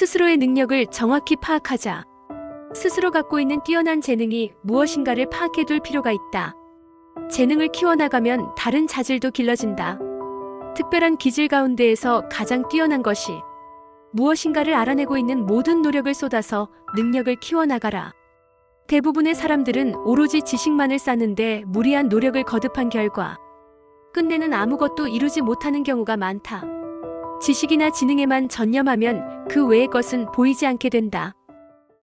스스로의 능력을 정확히 파악하자. 스스로 갖고 있는 뛰어난 재능이 무엇인가를 파악해둘 필요가 있다. 재능을 키워나가면 다른 자질도 길러진다. 특별한 기질 가운데에서 가장 뛰어난 것이 무엇인가를 알아내고 있는 모든 노력을 쏟아서 능력을 키워나가라. 대부분의 사람들은 오로지 지식만을 쌓는데 무리한 노력을 거듭한 결과 끝내는 아무것도 이루지 못하는 경우가 많다. 지식이나 지능에만 전념하면 그 외의 것은 보이지 않게 된다.